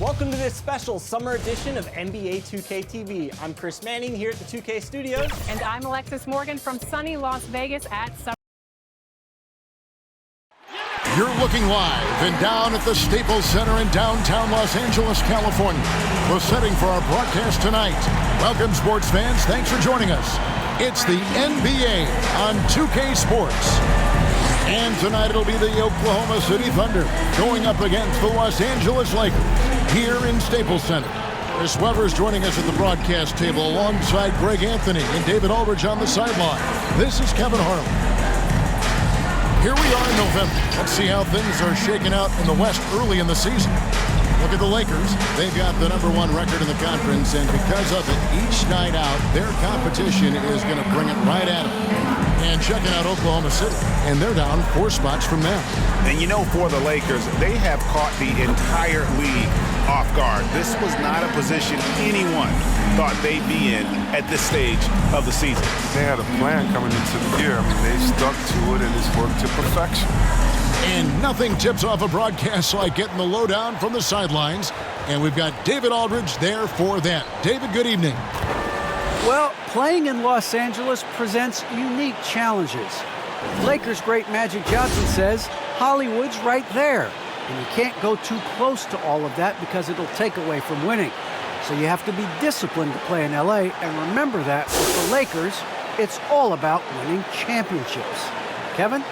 Welcome to this special summer edition of NBA 2K TV. I'm Chris Manning here at the 2K studios. And I'm Alexis Morgan from sunny Las Vegas at Summer. You're looking live and down at the Staples Center in downtown Los Angeles, California. The setting for our broadcast tonight. Welcome, sports fans. Thanks for joining us. It's the NBA on 2K Sports. And tonight it'll be the Oklahoma City Thunder going up against the Los Angeles Lakers here in Staples Center. Chris Weber's joining us at the broadcast table alongside Greg Anthony and David Aldridge on the sideline. This is Kevin Harlan. Here we are in November. Let's see how things are shaking out in the West early in the season. Look at the Lakers. They've got the #1 record in the conference, and because of it, each night out, their competition is going to bring it right at them. And checking out Oklahoma City, and they're down 4 spots from them. And you know, for the Lakers, they have caught the entire league off guard. This was not a position anyone thought they'd be in at this stage of the season. They had a plan coming into the year. I mean, they stuck to it, and it's worked to perfection. And nothing tips off a broadcast like getting the lowdown from the sidelines. And we've got David Aldridge there for that. David, good evening. Well, playing in Los Angeles presents unique challenges. Lakers great Magic Johnson says Hollywood's right there. And you can't go too close to all of that because it'll take away from winning. So you have to be disciplined to play in LA. And remember that with the Lakers, it's all about winning championships. Kevin?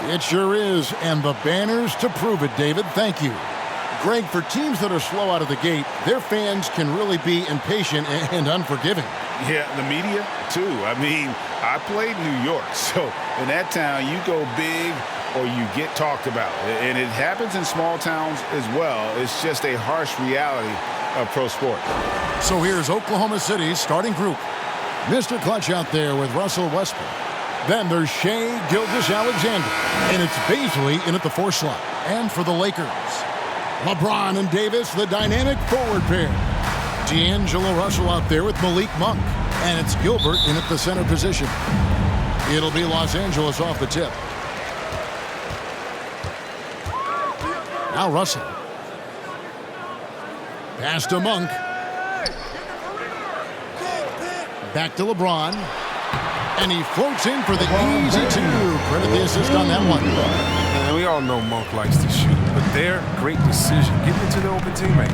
It sure is, and the banners to prove it, David. Thank you. Greg, for teams that are slow out of the gate, their fans can really be impatient and unforgiving. Yeah, the media, too. I mean, I played New York, so in that town, you go big or you get talked about. And it happens in small towns as well. It's just a harsh reality of pro sport. So here's Oklahoma City's starting group. Mr. Clutch out there with Russell Westbrook. Then there's Shai Gilgeous-Alexander, and it's Baisley in at the 4 slot. And for the Lakers, LeBron and Davis, the dynamic forward pair. D'Angelo Russell out there with Malik Monk, and it's Gilbert in at the center position. It'll be Los Angeles off the tip. Now Russell. Pass to Monk. Back to LeBron. And he floats in for the easy 2. Credit the assist on that one. And we all know Monk likes to shoot, but their great decision, give it to the open teammate.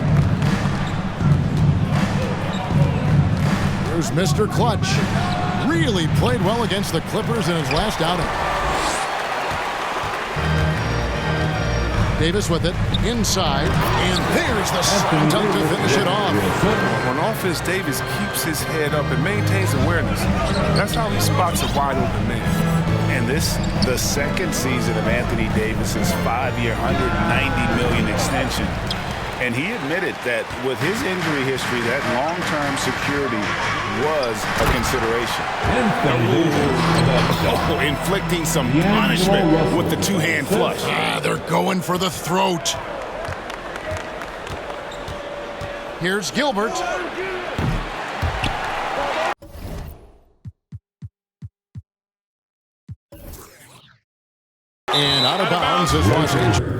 There's Mr. Clutch. Really played well against the Clippers in his last outing. Davis with it, inside, and there's the slam dunk to finish it off. On offense, Davis keeps his head up and maintains awareness. That's how he spots a wide open man. And this, the second season of Anthony Davis's 5-year, $190 million extension. And he admitted that with his injury history, that long-term security was a consideration. Inflicting some punishment with the 2-hand flush. They're going for the throat. Here's Gilbert. And out of bounds is Los Angeles.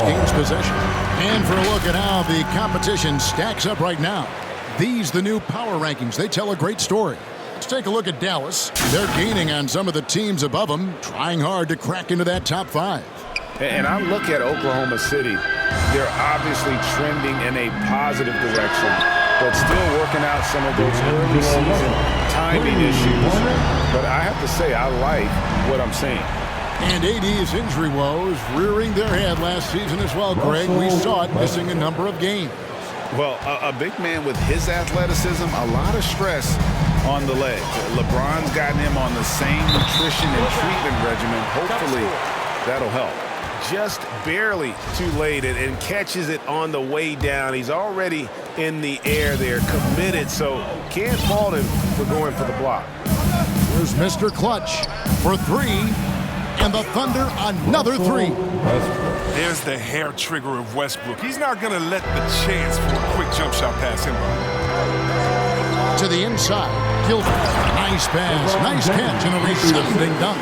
Gains possession. And for a look at how the competition stacks up right now. These, the new power rankings, they tell a great story. Let's take a look at Dallas. They're gaining on some of the teams above them, trying hard to crack into that top 5. And I look at Oklahoma City. They're obviously trending in a positive direction, but still working out some of those early season timing issues. But I have to say, I like what I'm seeing. And AD's injury woes rearing their head last season as well, Greg. We saw it missing a number of games. Well, a big man with his athleticism, a lot of stress on the leg. LeBron's gotten him on the same nutrition and treatment regimen. Hopefully, that'll help. Just barely too late and catches it on the way down. He's already in the air there, committed, so can't fault him for going for the block. Here's Mr. Clutch for 3. And the Thunder another 3. There's the hair trigger of Westbrook. He's not going to let the chance for a quick jump shot pass him by. To the inside, Gilbert, Nice pass, nice catch, and a resounding dunk.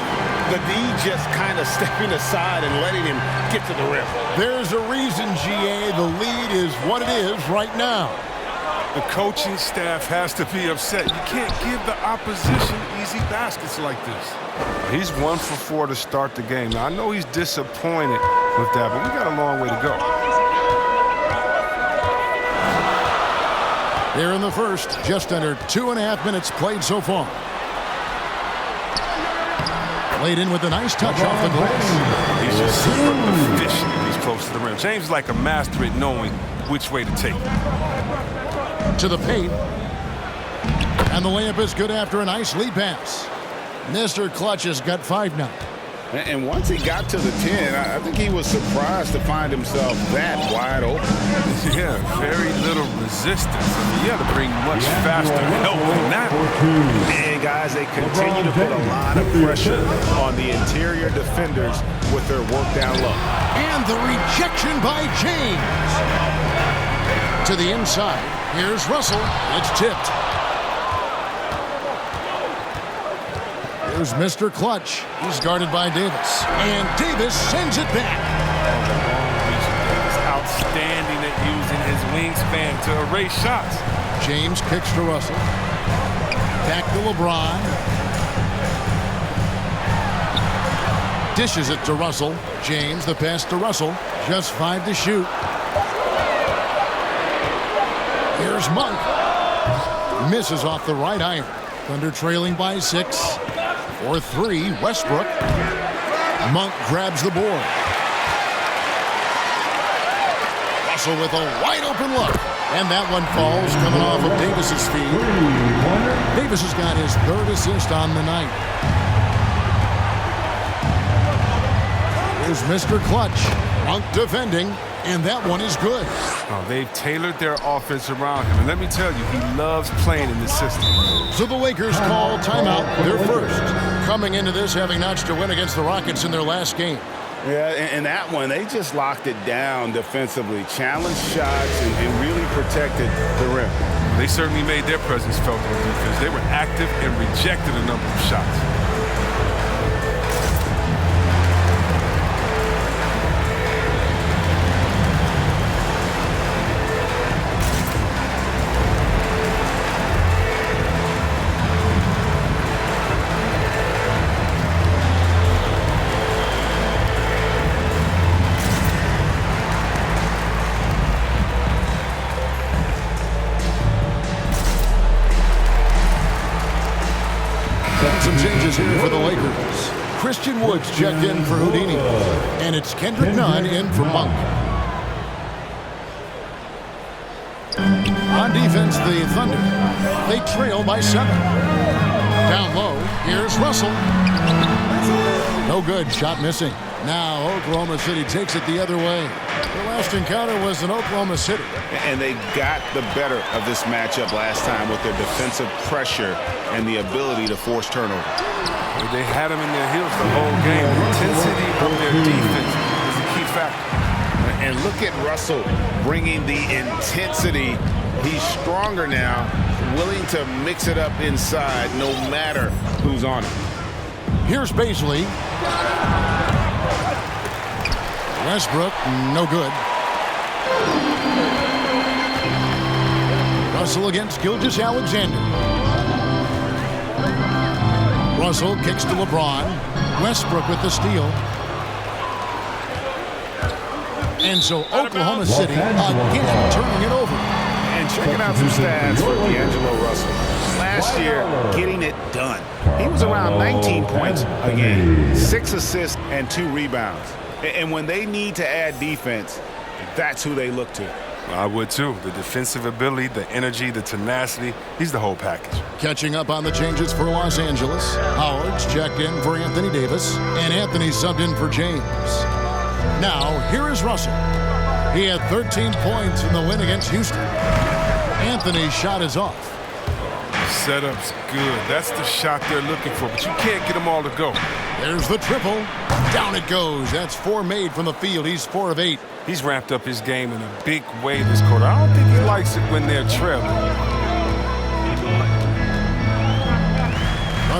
The D just kind of stepping aside and letting him get to the rim. There's a reason, GA, the lead is what it is right now. The coaching staff has to be upset. You can't give the opposition easy baskets like this. He's 1 for 4 to start the game. Now, I know he's disappointed with that, but we got a long way to go. Here in the first, just under 2.5 minutes played so far. Played in with a nice touch off the glass. He's just super efficient when he's close to the rim. James is like a master at knowing which way to take it. To the paint. And the layup is good after a nice lead pass. Mr. Clutch has got 5 now. And once he got to the 10, I think he was surprised to find himself that wide open. Yeah, very little resistance. You got to bring much faster help than that. And guys, they continue to put a lot of pressure on the interior defenders with their work down low. And the rejection by James. To the inside. Here's Russell. It's tipped. Here's Mr. Clutch. He's guarded by Davis. And Davis sends it back. He's outstanding at using his wingspan to erase shots. James kicks to Russell. Back to LeBron. Dishes it to Russell. James, the pass to Russell. Just 5 to shoot. Here's Monk. Misses off the right iron. Thunder trailing by 6. 4-3, Westbrook. Monk grabs the board. Russell with a wide open look. And that one falls coming off of Davis's feet. Davis has got his 3rd assist on the night. Here's Mr. Clutch. Monk defending, and that one is good. Oh, they've tailored their offense around him. And let me tell you, he loves playing in this system. So the Lakers call timeout, their first. Coming into this, having notched a win against the Rockets in their last game. Yeah, and that one, they just locked it down defensively. Challenged shots and really protected the rim. They certainly made their presence felt on defense. They were active and rejected a number of shots. Some changes here for the Lakers. Christian Woods checked in for Houdini. And it's Kendrick Nunn in for Monk. On defense, the Thunder. They trail by 7. Down low, here's Russell. No good, shot missing. Now Oklahoma City takes it the other way. Their last encounter was in Oklahoma City. And they got the better of this matchup last time with their defensive pressure and the ability to force turnover. They had them in their heels the whole game. The intensity of their defense is a key factor. And look at Russell bringing the intensity. He's stronger now, willing to mix it up inside no matter who's on it. Here's Baisley. Westbrook, no good. Russell against Gilgeous-Alexander. Russell kicks to LeBron. Westbrook with the steal. And so Oklahoma City again turning it over. And checking out some stats for D'Angelo Russell. Last year, getting it done. He was around 19 points a game, 6 assists and 2 rebounds. And when they need to add defense, that's who they look to. I would too. The defensive ability, the energy, the tenacity. He's the whole package. Catching up on the changes for Los Angeles. Howard's checked in for Anthony Davis. And Anthony subbed in for James. Now, here is Russell. He had 13 points in the win against Houston. Anthony's shot is off. Setup's good. That's the shot they're looking for, but you can't get them all to go. There's the triple. Down it goes. That's 4 made from the field. He's 4 of 8. He's ramped up his game in a big way this quarter. I don't think he likes it when they're trailing.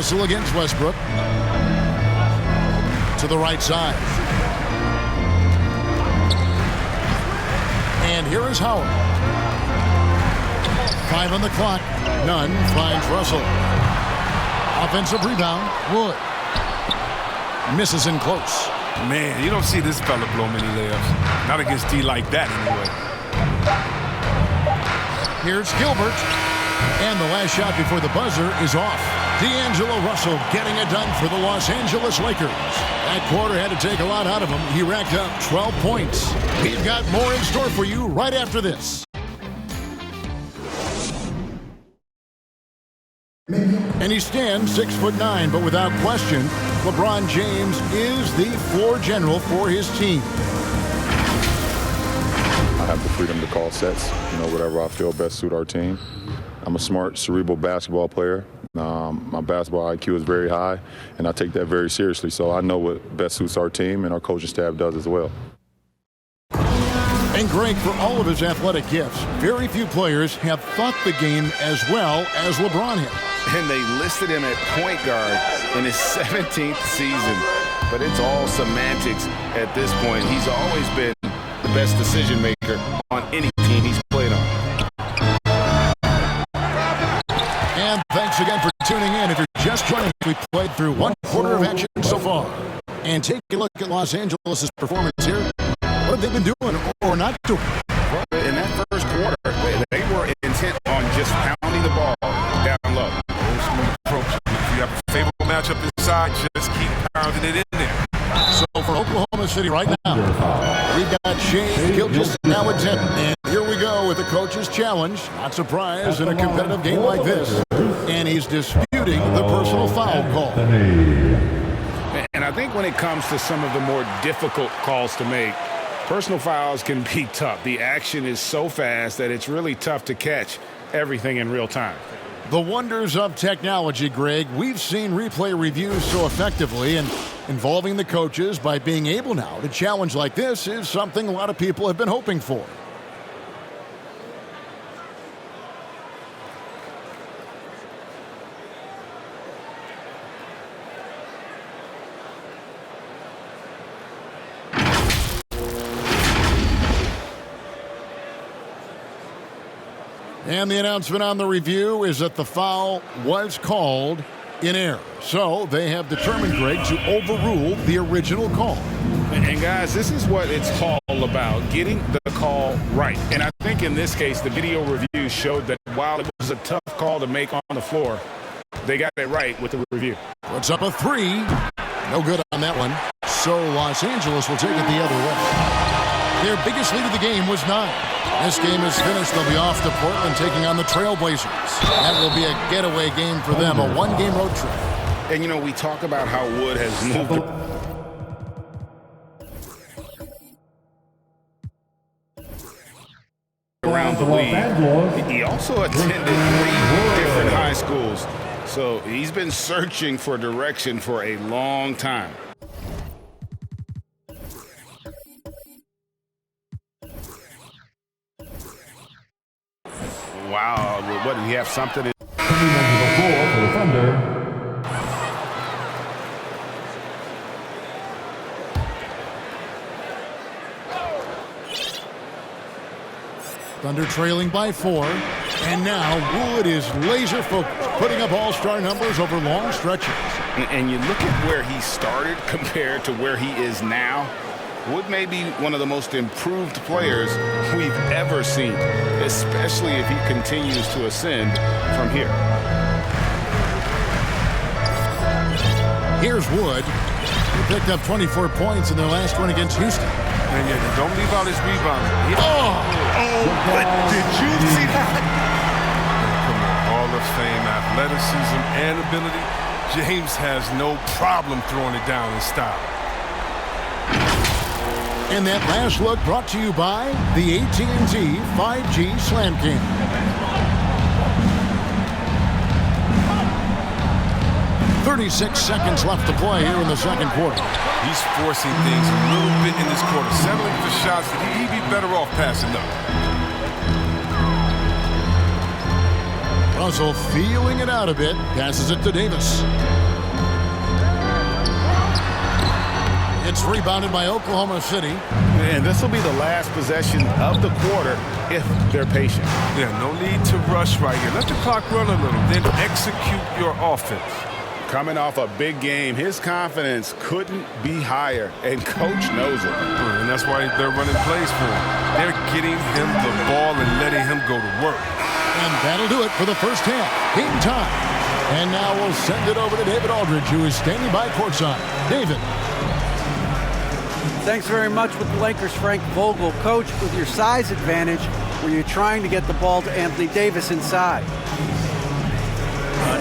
Russell against Westbrook. To the right side. And here is Howard. 5 on the clock. Nunn finds Russell. Offensive rebound. Wood. Misses in close. Man, you don't see this fella blow many layups. Not against D like that, anyway. Here's Gilbert. And the last shot before the buzzer is off. D'Angelo Russell getting it done for the Los Angeles Lakers. That quarter had to take a lot out of him. He racked up 12 points. We've got more in store for you right after this. And he stands 6'9", but without question, LeBron James is the floor general for his team. I have the freedom to call sets, whatever I feel best suit our team. I'm a smart, cerebral basketball player. My basketball IQ is very high, and I take that very seriously. So I know what best suits our team, and our coaching staff does as well. And Greg, for all of his athletic gifts, very few players have thought the game as well as LeBron has. And they listed him at point guard in his 17th season. But it's all semantics at this point. He's always been the best decision maker on any team he's played on. And thanks again for tuning in. If you're just joining us, we played through one quarter of action so far. And take a look at Los Angeles' performance here. What have they been doing or not doing? In that first quarter, they were intent on just pounding the ball down low. Smooth approach. If you have a favorable matchup inside, just keep pounding it in there. So for Oklahoma City right now, we've got Shane Gilgeous now at 10. And here we go with the coach's challenge. Not surprised in a competitive game like this. And he's disputing the personal foul call. And I think when it comes to some of the more difficult calls to make, personal fouls can be tough. The action is so fast that it's really tough to catch everything in real time. The wonders of technology, Greg. We've seen replay reviews so effectively, and involving the coaches by being able now to challenge like this is something a lot of people have been hoping for. And the announcement on the review is that the foul was called in error. So they have determined, Greg, to overrule the original call. And guys, this is what it's all about, getting the call right. And I think in this case, the video review showed that while it was a tough call to make on the floor, they got it right with the review. Puts up a three. No good on that one. So Los Angeles will take it the other way. Their biggest lead of the game was 9. This game is finished. They'll be off to Portland taking on the Trailblazers. That will be a getaway game for them, a one-game road trip. And, we talk about how Wood has moved around the league. He also attended 3 different high schools. So he's been searching for direction for a long time. Wow, what, did he have something in? Thunder trailing by 4. And now Wood is laser focused, putting up all-star numbers over long stretches. And you look at where he started compared to where he is now. Wood may be one of the most improved players we've ever seen, especially if he continues to ascend from here. Here's Wood. He picked up 24 points in their last one against Houston. And yet, don't leave out his rebound. But did you see that? Come on, Hall of Fame, athleticism, and ability. James has no problem throwing it down in style. And that last look brought to you by the AT&T 5G Slam Cam. "36 seconds left to play here in the second quarter. He's forcing things a little bit in this quarter, settling for shots that he'd be better off passing up. Russell feeling it out a bit, passes it to Davis. It's rebounded by Oklahoma City. And this will be the last possession of the quarter if they're patient. Yeah, no need to rush right here. Let the clock run a little, then execute your offense. Coming off a big game, his confidence couldn't be higher, and Coach knows it. And that's why they're running plays for him. They're getting him the ball and letting him go to work. And that'll do it for the first half. Game time. And now we'll send it over to David Aldridge, who is standing by courtside. David. Thanks very much with the Lakers, Frank Vogel. Coach, with your size advantage, were you trying to get the ball to Anthony Davis inside?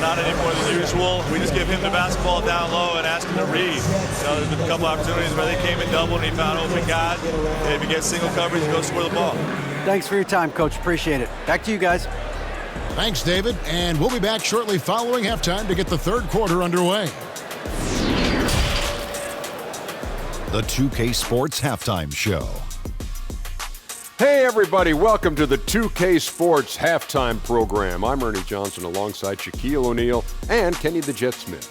Not any more than usual. We just give him the basketball down low and ask him to read. There's been a couple opportunities where they came and doubled and he found open guys. And if he gets single coverage, he goes score the ball. Thanks for your time, Coach. Appreciate it. Back to you guys. Thanks, David. And we'll be back shortly following halftime to get the third quarter underway. The 2K Sports Halftime Show. Hey everybody, welcome to the 2K Sports Halftime Program. I'm Ernie Johnson alongside Shaquille O'Neal and Kenny the Jet Smith.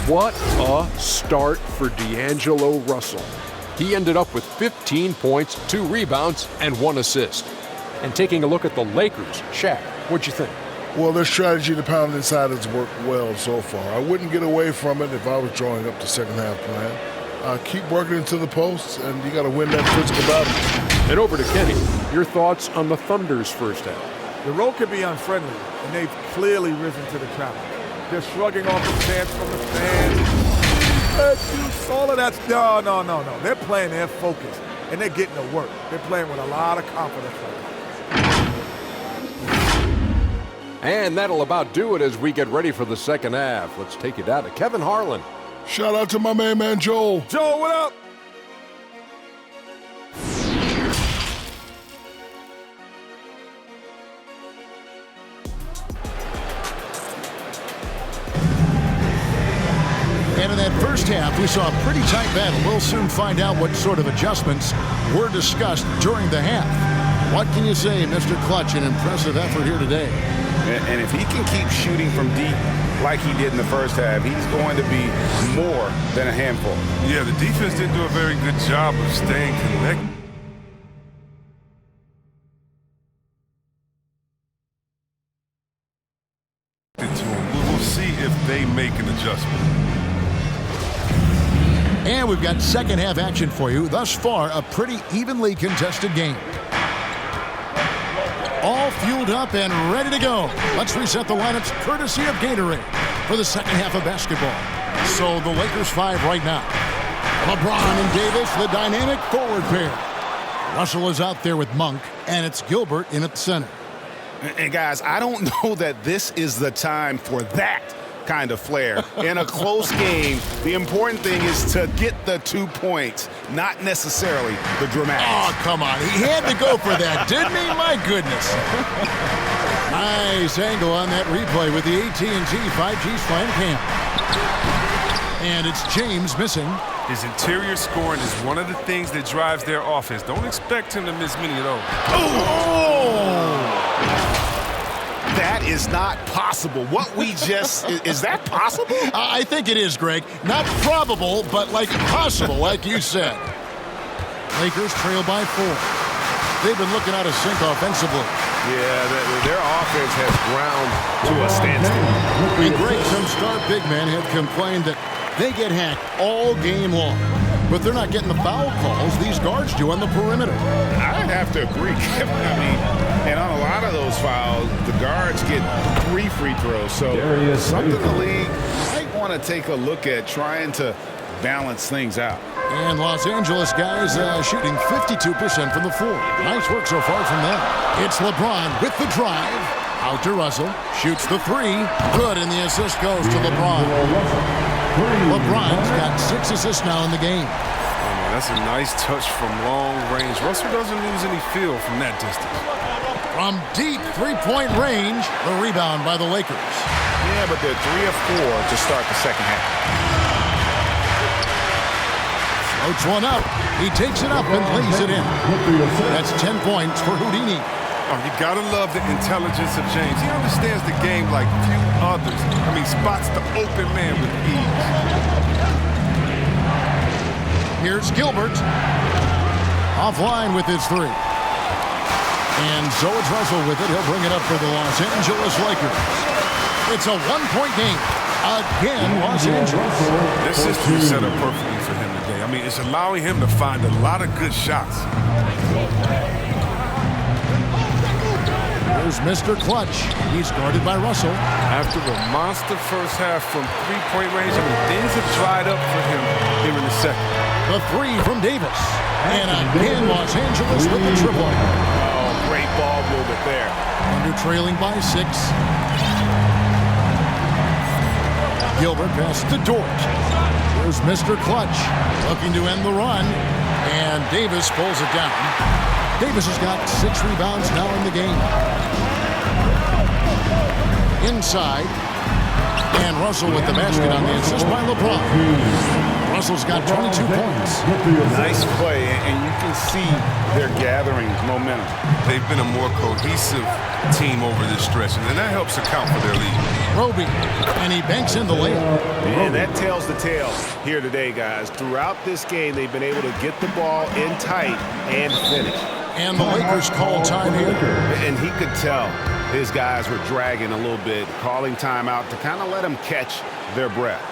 What a start for D'Angelo Russell. He ended up with 15 points, 2 rebounds, and 1 assist. And taking a look at the Lakers, Shaq, what'd you think? Well, their strategy to pound inside has worked well so far. I wouldn't get away from it if I was drawing up the second half plan. Keep working into the posts, and you got to win that physical battle. And over to Kenny. Your thoughts on the Thunder's first half? The road can be unfriendly, and they've clearly risen to the challenge. They're shrugging off the chants from the fans. All of that's no. They're playing their focus, and they're getting to work. They're playing with a lot of confidence right now. And that'll about do it as we get ready for the second half. Let's take it down to Kevin Harlan. Shout out to my main man, Joel. Joel, what up? And in that first half, we saw a pretty tight battle. We'll soon find out what sort of adjustments were discussed during the half. What can you say, Mr. Clutch? An impressive effort here today. And if he can keep shooting from deep like he did in the first half, he's going to be more than a handful. Yeah, the defense didn't do a very good job of staying connected to him. We will see if they make an adjustment. And we've got second half action for you. Thus far, a pretty evenly contested game. All fueled up and ready to go. Let's reset the lineups courtesy of Gatorade for the second half of basketball. So the Lakers 5 right now. LeBron and Davis, the dynamic forward pair. Russell is out there with Monk, and it's Gilbert in at the center. And guys, I don't know that this is the time for that kind of flair. In a close game, the important thing is to get the 2 points, not necessarily the dramatics. Oh, come on. He had to go for that, didn't he? My goodness. Nice angle on that replay with the AT&T 5G Slam Cam. And it's James missing. His interior scoring is one of the things that drives their offense. Don't expect him to miss many of those. Oh! That is not possible. What we just, is that possible? I think it is, Greg. Not probable, but like possible, like you said. Lakers trail by 4. They've been looking out of sync offensively. Yeah, their offense has ground to a standstill. And Greg, some star big men have complained that they get hacked all game long. But they're not getting the foul calls these guards do on the perimeter. I'd have to agree. I mean, and on a lot of those fouls, the guards get 3 free throws. So something the league might want to take a look at trying to balance things out. And Los Angeles guys shooting 52% from the floor. Nice work so far from them. It's LeBron with the drive. Out to Russell. Shoots the 3. Good, and the assist goes to LeBron. LeBron's got 6 assists now in the game. Oh, man, that's a nice touch from long range. Russell doesn't lose any feel from that distance. From deep three-point range, the rebound by the Lakers. Yeah, but they're 3 of 4 to start the second half. Floats one up. He takes it up and lays it in. That's 10 points for Houdini. Oh, you gotta love the intelligence of James. He understands the game like few others. I mean, spots the open man with ease. Here's Gilbert. Offline with his three. And so it's Russell with it. He'll bring it up for the Los Angeles Lakers. It's a one-point game. Again, Los Angeles. This system is set up perfectly for him today. I mean, it's allowing him to find a lot of good shots. Here's Mr. Clutch. He's guarded by Russell. After the monster first half from three-point range, I mean, things have dried up for him here in the second. The three from Davis. And again, Los Angeles with the triple. Oh, great ball movement there. Under trailing by 6. Gilbert passes to Dort. Here's Mr. Clutch looking to end the run. And Davis pulls it down. Davis has got 6 rebounds now in the game. Inside. And Russell with the basket on the assist by LeBron. Russell's got 22 points. Nice play, and you can see they're gathering momentum. They've been a more cohesive team over this stretch, and that helps account for their lead. Roby, and he banks in the layup. And that tells the tale here today, guys. Throughout this game, they've been able to get the ball in tight and finish. And the Lakers call time here. And he could tell his guys were dragging a little bit, calling timeout to kind of let them catch their breath.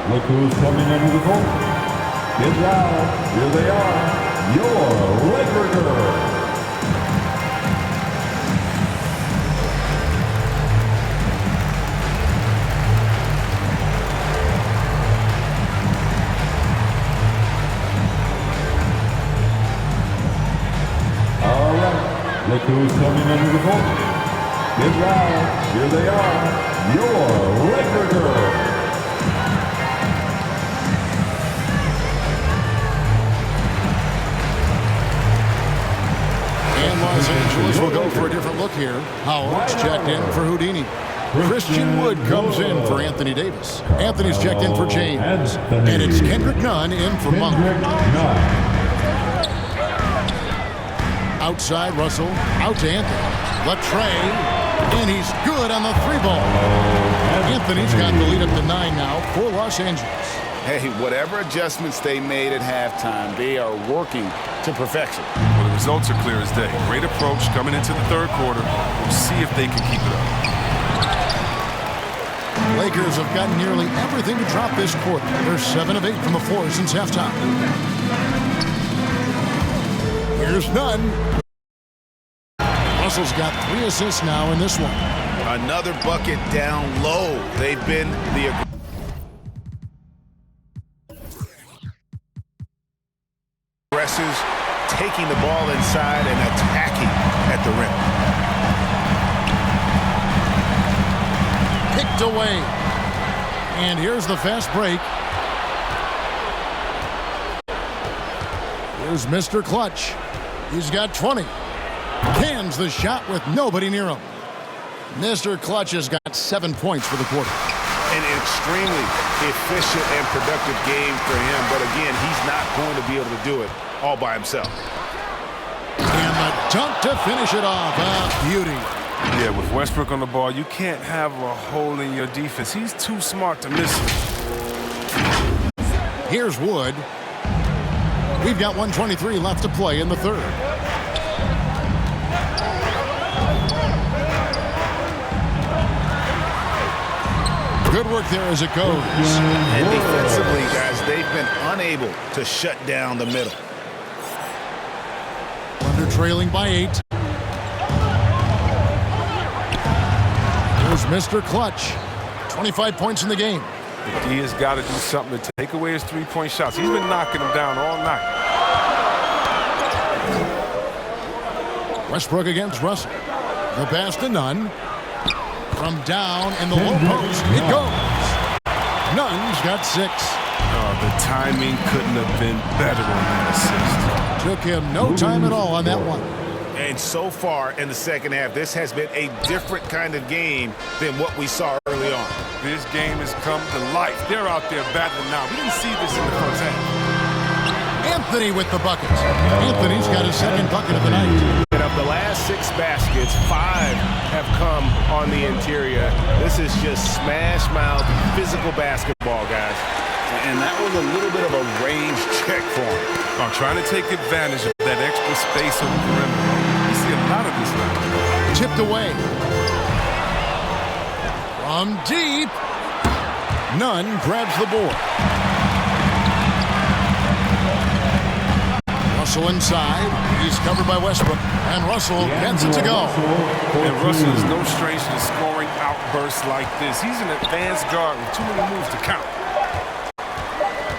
Look who's coming into the court. Get loud. Here they are. Your Laker girls. All right. Look who's coming into the court. Get loud. Here they are. Your Laker girls. Los Angeles will go for a different look here. Howard's checked in for Houdini. Christian Wood comes in for Anthony Davis. Anthony's checked in for James. And it's Kendrick Nunn in for Monk. Outside Russell. Out to Anthony. Latrey. And he's good on the 3-ball. Anthony's got the lead up to 9 now for Los Angeles. Hey, whatever adjustments they made at halftime, they are working to perfection. Well, the results are clear as day. Great approach coming into the third quarter. We'll see if they can keep it up. Lakers have gotten nearly everything to drop this quarter. They're 7 of 8 from the floor since halftime. Here's Nunn. Russell's got 3 assists now in this one. Another bucket down low. They've been the aggressors, taking the ball inside and attacking at the rim. Picked away. And here's the fast break. Here's Mr. Clutch. He's got 20. Cans the shot with nobody near him. Mr. Clutch has got 7 points for the quarter. An extremely efficient and productive game for him, but again, he's not going to be able to do it all by himself. And the dunk to finish it off. Beauty. Yeah, with Westbrook on the ball, you can't have a hole in your defense. He's too smart to miss it. Here's Wood. We've got 1:23 left to play in the third. Good work there as it goes. And defensively, guys, they've been unable to shut down the middle. Under trailing by 8. Here's Mr. Clutch. 25 points in the game. He has got to do something to take away his three-point shots. He's been knocking them down all night. Westbrook against Russell. The pass to Nunn. From down in the low post, it goes. Nunn's got 6. The timing couldn't have been better on that assist. Took him no time at all on that one. And so far in the second half, this has been a different kind of game than what we saw early on. This game has come to life. They're out there battling now. We didn't see this in the first half. Anthony with the buckets. Anthony's got his second bucket of the night. And of the last 6 baskets, 5 have come on the interior. This is just smash-mouth physical basketball, guys. And that was a little bit of a range check for him. I'm trying to take advantage of that extra space on the perimeter. You see a lot of this now. Tipped away. From deep. Nunn grabs the board. Russell inside. He's covered by Westbrook. And Russell gets it to go. And Russell is no stranger to scoring outbursts like this. He's an advanced guard with too many moves to count.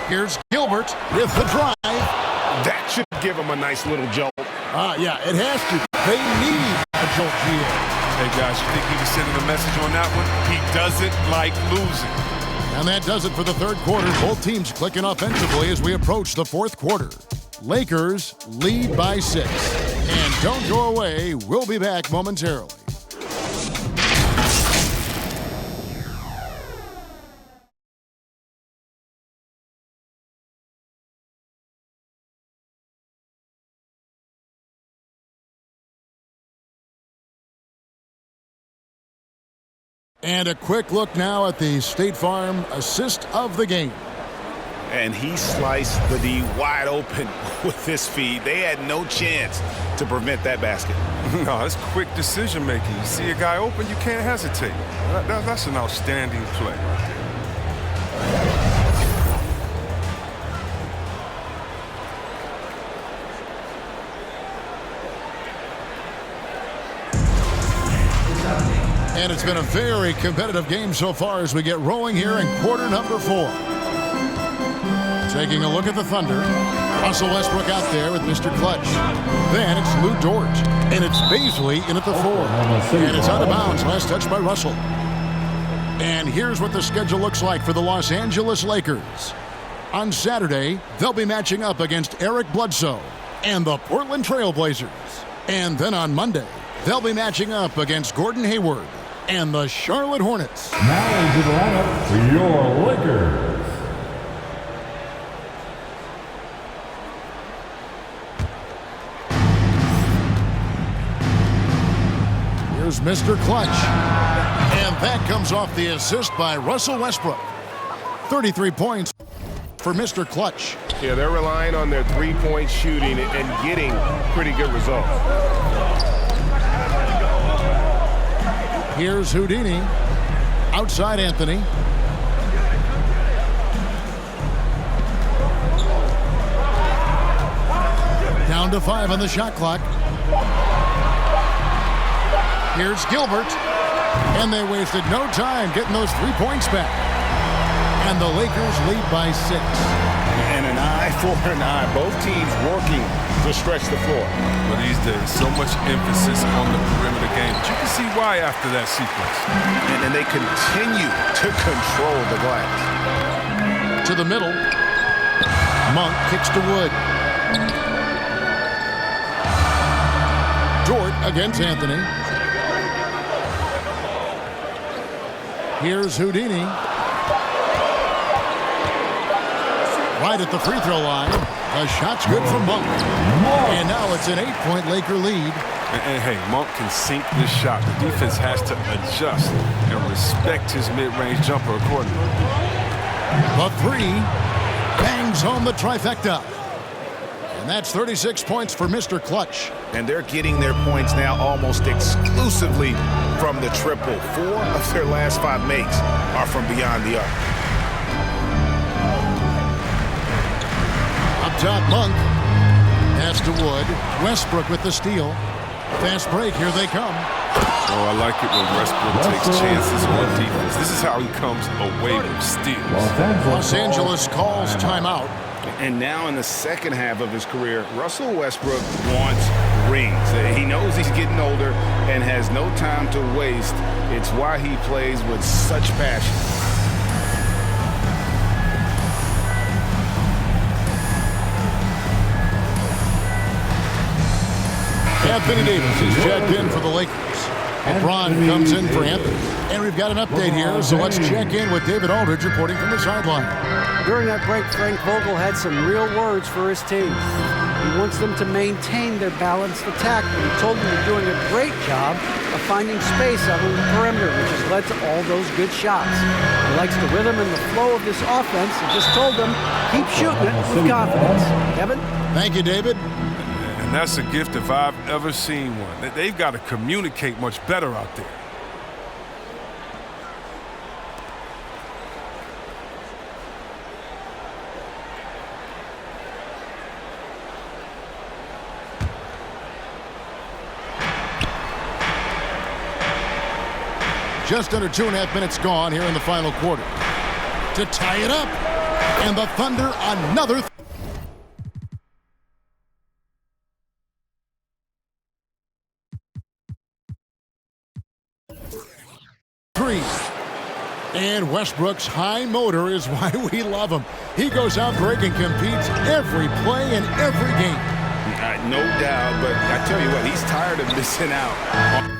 Here's Gilbert with the drive. That should give him a nice little jolt. Yeah, it has to. They need a jolt here. Hey, guys, you think he was sending a message on that one? He doesn't like losing. And that does it for the third quarter. Both teams clicking offensively as we approach the fourth quarter. Lakers lead by 6. And don't go away. We'll be back momentarily. And a quick look now at the State Farm assist of the game. And he sliced the D wide open with this feed. They had no chance to prevent that basket. No, it's quick decision making. You see a guy open, you can't hesitate. That's an outstanding play right there. And it's been a very competitive game so far as we get rolling here in quarter number 4. Taking a look at the Thunder. Russell Westbrook out there with Mr. Clutch. Then it's Lou Dort. And it's Baisley in at the 4. And it's out of bounds. Last touch by Russell. And here's what the schedule looks like for the Los Angeles Lakers. On Saturday, they'll be matching up against Eric Bledsoe and the Portland Trail Blazers. And then on Monday, they'll be matching up against Gordon Hayward and the Charlotte Hornets. Now into the lineup for your Lakers. Here's Mr. Clutch. And that comes off the assist by Russell Westbrook. 33 points for Mr. Clutch. Yeah, they're relying on their three-point shooting and getting pretty good results. Here's Houdini. Outside Anthony. Down to 5 on the shot clock. Here's Gilbert. And they wasted no time getting those 3 points back. And the Lakers lead by 6. And an eye for an eye. Both teams working to stretch the floor. But these days, so much emphasis on the perimeter game. But you can see why after that sequence. And they continue to control the glass. To the middle. Monk kicks to Wood. Dort against Anthony. Here's Houdini. Right at the free throw line. The shot's good from Monk. And now it's an 8-point Laker lead. And hey, Monk can sink this shot. The defense has to adjust and respect his mid-range jumper accordingly. The 3 bangs home the trifecta. And that's 36 points for Mr. Clutch. And they're getting their points now almost exclusively from the triple. 4 of their last 5 makes are from beyond the arc. Up top, Monk. Pass to Wood. Westbrook with the steal. Fast break. Here they come. Oh, I like it when Westbrook takes chances on defense. This is how he comes away with steals. Los Angeles calls timeout. And now in the second half of his career, Russell Westbrook wants rings. He knows he's getting older and has no time to waste. It's why he plays with such passion. Anthony Davis is checked in for the Lakers. LeBron comes in for Anthony. And we've got an update here, so let's check in with David Aldridge reporting from the sideline. During that break, Frank Vogel had some real words for his team. He wants them to maintain their balanced attack, but he told them they're doing a great job of finding space out on the perimeter, which has led to all those good shots. He likes the rhythm and the flow of this offense and just told them, keep shooting it with confidence. Kevin? Thank you, David. And that's a gift if I've ever seen one. They've got to communicate much better out there. Just under 2.5 minutes gone here in the final quarter. To tie it up. And the Thunder another. Three. And Westbrook's high motor is why we love him. He goes out break and competes every play in every game. No doubt, but I tell you what, he's tired of missing out.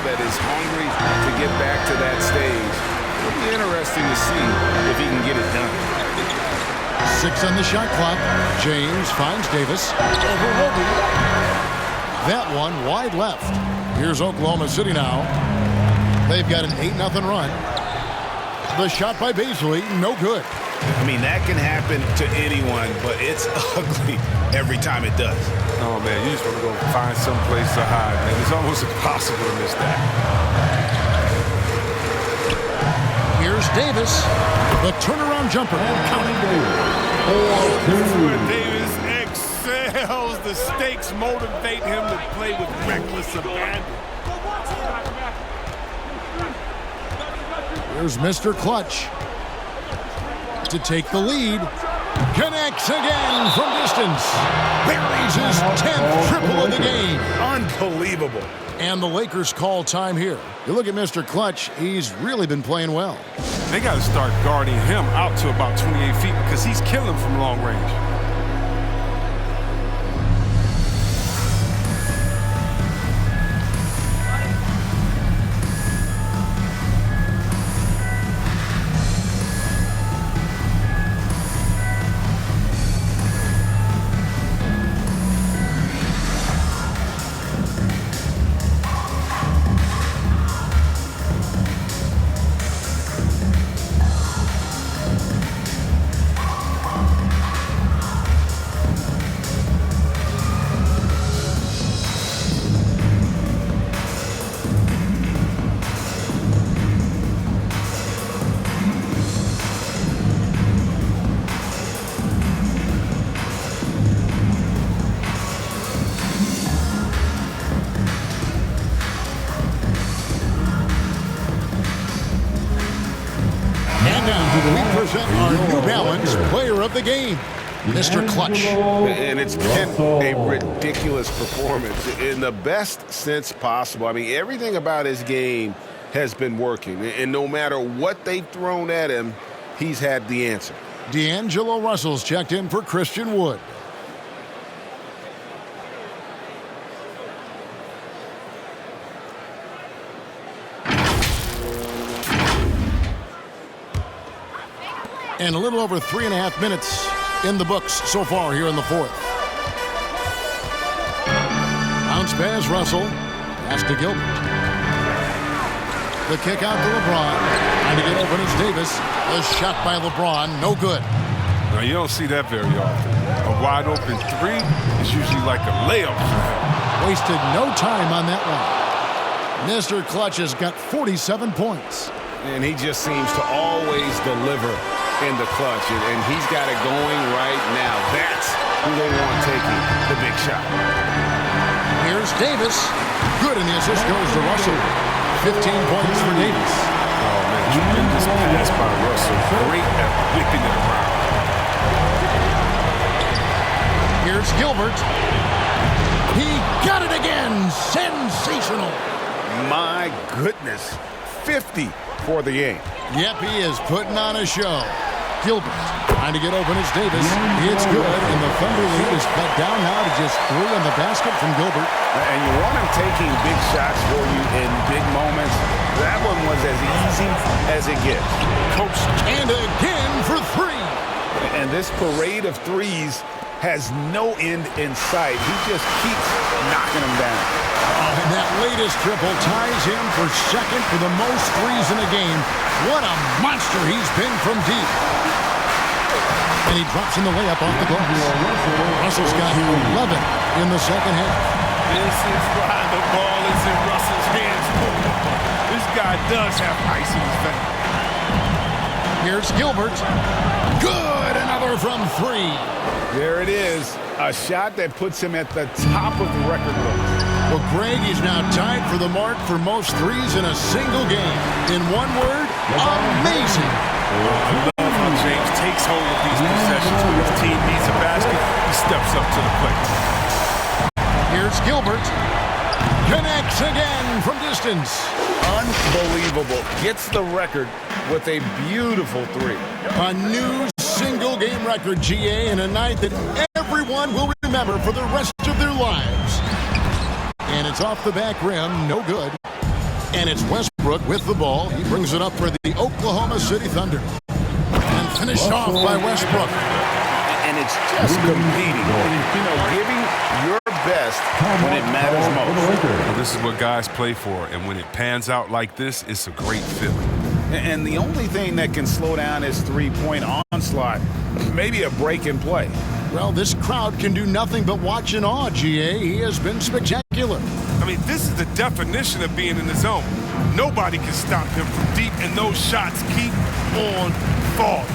That is hungry to get back to that stage. It'll be interesting to see if he can get it done. 6 on the shot clock. James finds Davis. Over Willoughby. That one wide left. Here's Oklahoma City now. They've got an 8-0 run. The shot by Beasley, no good. I mean, that can happen to anyone, but it's ugly every time it does. Oh, man, you just want to go find some place to hide, man. It's almost impossible to miss that. Here's Davis. The turnaround jumper. Counting This is where Davis excels. The stakes motivate him to play with reckless abandon. Here's Mr. Clutch to take the lead. Connects again from distance. Buries his 10th triple of the game. Unbelievable. And the Lakers call time here. You look at Mr. Clutch, he's really been playing well. They got to start guarding him out to about 28 feet because he's killing from long range. Our New Balance Player of the Game, Mr. Clutch. And it's been a ridiculous performance in the best sense possible. I mean, everything about his game has been working. And no matter what they've thrown at him, he's had the answer. D'Angelo Russell's checked in for Christian Wood. And a little over 3.5 minutes in the books so far here in the fourth. Bounce pass, Russell. Pass to Gilbert. The kick out to LeBron. Trying to get open is Davis. The shot by LeBron, no good. Now, you don't see that very often. A wide open three is usually like a layup. Wasted no time on that one. Mr. Clutch has got 47 points. And he just seems to always deliver in the clutch, and he's got it going right now. That's who they want taking the big shot. Here's Davis. Good, and the assist goes to Russell. 15 points for Davis. Oh, man, tremendous pass by Russell. Great at whipping it around. Here's Gilbert. He got it again. Sensational. My goodness. 50 for the game. Yep, he is putting on a show. Gilbert trying to get open. It's Davis. It's good, and the Thunder lead is cut down now to just 3 on the basket from Gilbert. And you want him taking big shots for you in big moments. That one was as easy as it gets. Coach, and again for 3. And this parade of threes has no end in sight. He just keeps knocking them down. And that latest triple ties him for second for the most threes in a game. What a monster he's been from deep. And he drops in the layup off the glass. Russell's got 11 in the second half. This is why the ball is in Russell's hands. This guy does have ice in his veins. Here's Gilbert. Good, another from 3. There it is. A shot that puts him at the top of the record book. Well, Greg is now tied for the mark for most threes in a single game. In one word, amazing. I love how James takes hold of these possessions. When his team needs a basket, he steps up to the plate. Here's Gilbert. Connects again from distance. Unbelievable. Gets the record with a beautiful 3. A new single-game record, GA, in a night that everyone will remember for the rest of their lives. And it's off the back rim, no good. And it's Westbrook with the ball. He brings it up for the Oklahoma City Thunder. And finished off by Westbrook. And it's just competing. You know, giving your best when it matters most. Well, this is what guys play for. And when it pans out like this, it's a great feeling. And the only thing that can slow down his three-point onslaught, maybe a break in play. Well, this crowd can do nothing but watch in awe, GA. He has been spectacular. I mean, this is the definition of being in the zone. Nobody can stop him from deep, and those shots keep on falling.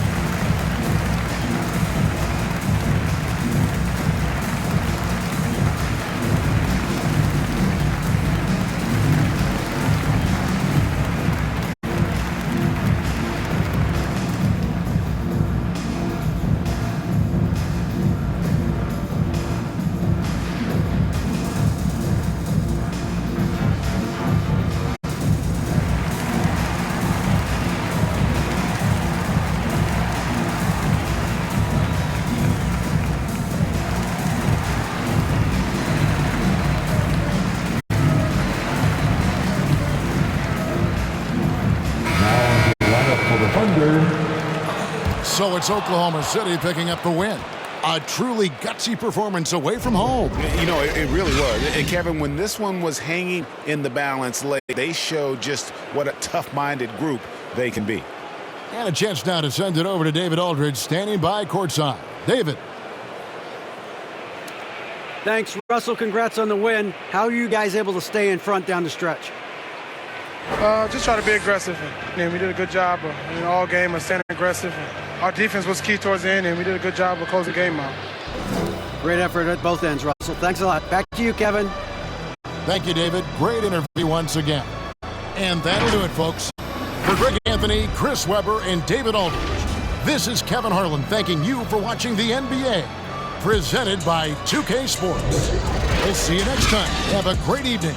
So it's Oklahoma City picking up the win. A truly gutsy performance away from home. You know, it really was. And Kevin, when this one was hanging in the balance late, they showed just what a tough-minded group they can be. And a chance now to send it over to David Aldridge, standing by courtside. David. Thanks, Russell. Congrats on the win. How are you guys able to stay in front down the stretch? Just try to be aggressive. And we did a good job all game of staying aggressive. Our defense was key towards the end, and we did a good job of closing the game out. Great effort at both ends, Russell. Thanks a lot. Back to you, Kevin. Thank you, David. Great interview once again. And that'll do it, folks. For Greg Anthony, Chris Webber, and David Aldridge, this is Kevin Harlan thanking you for watching the NBA, presented by 2K Sports. We'll see you next time. Have a great evening.